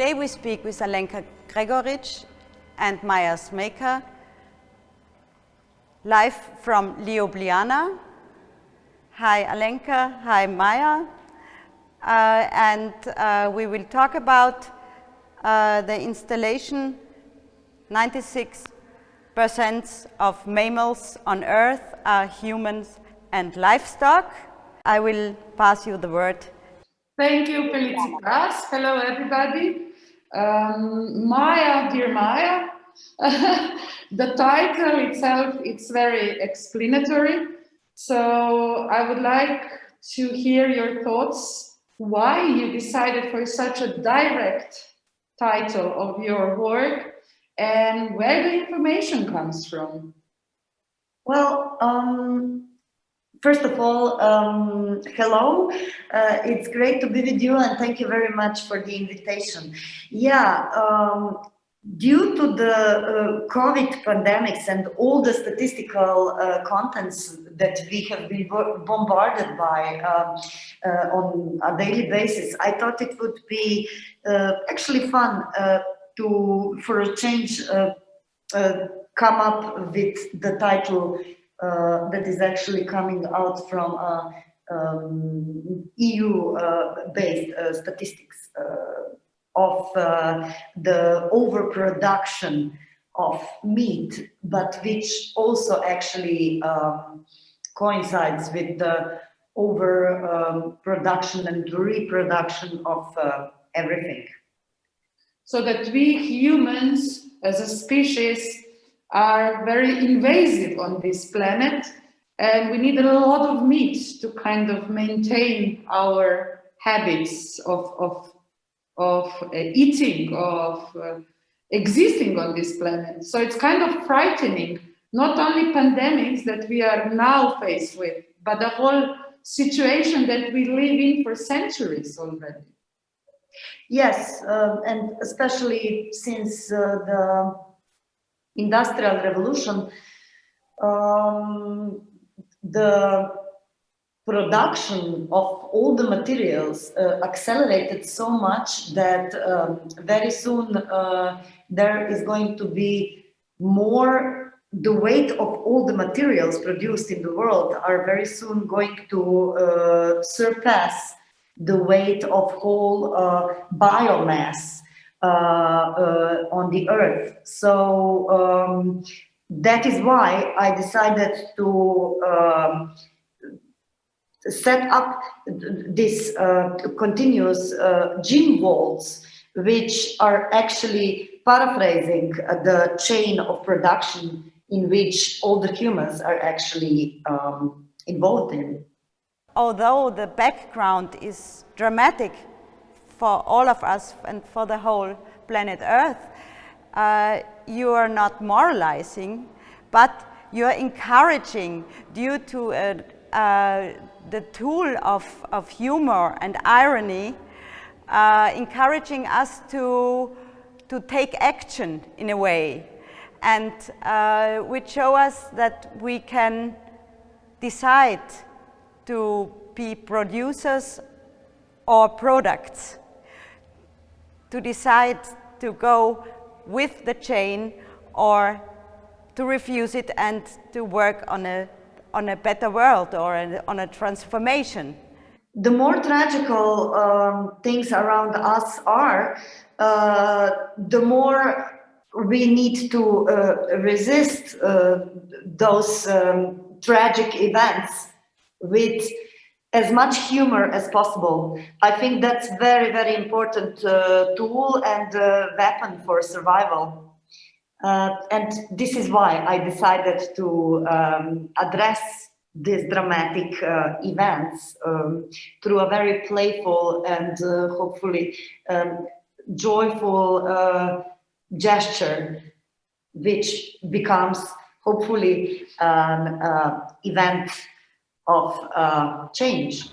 Today we speak with Alenka Gregorič and Maja Smrekar, live from Ljubljana. Hi Alenka, hi Maja. We will talk about the installation 96% of mammals on Earth are humans and livestock. I will pass you the word. Thank you, Felicitas. Hello, everybody. Maja, dear Maja, the title itself, it's very explanatory. So I would like to hear your thoughts, why you decided for such a direct title of your work and where the information comes from. Well, first of all, hello. It's great to be with you and thank you very much for the invitation. Due to the COVID pandemics and all the statistical contents that we have been bombarded by on a daily basis, I thought it would be actually fun for a change, come up with the title that is actually coming out from EU-based statistics of the overproduction of meat, but which also actually coincides with the overproduction and reproduction of everything. So that we humans as a species are very invasive on this planet, and we need a lot of meat to kind of maintain our habits of eating, of existing on this planet. So it's kind of frightening, not only pandemics that we are now faced with, but the whole situation that we live in for centuries already. Yes, and especially since the Industrial Revolution, the production of all the materials accelerated so much that very soon there is going to be more, the weight of all the materials produced in the world are very soon going to surpass the weight of whole biomass on the earth. So that is why I decided to set up this continuous gene vaults, which are actually paraphrasing the chain of production in which all the humans are actually involved in. Although the background is dramatic for all of us and for the whole planet Earth, you are not moralizing, but you are encouraging, due to the tool of humor and irony, encouraging us to take action in a way, and which show us that we can decide to be producers or products, to decide to go with the chain or to refuse it and to work on a better world or on a transformation. The more tragical things around us are, the more we need to resist those tragic events with as much humor as possible. I think that's very, very important tool and weapon for survival. And this is why I decided to address these dramatic events through a very playful and hopefully joyful gesture, which becomes hopefully an event of change.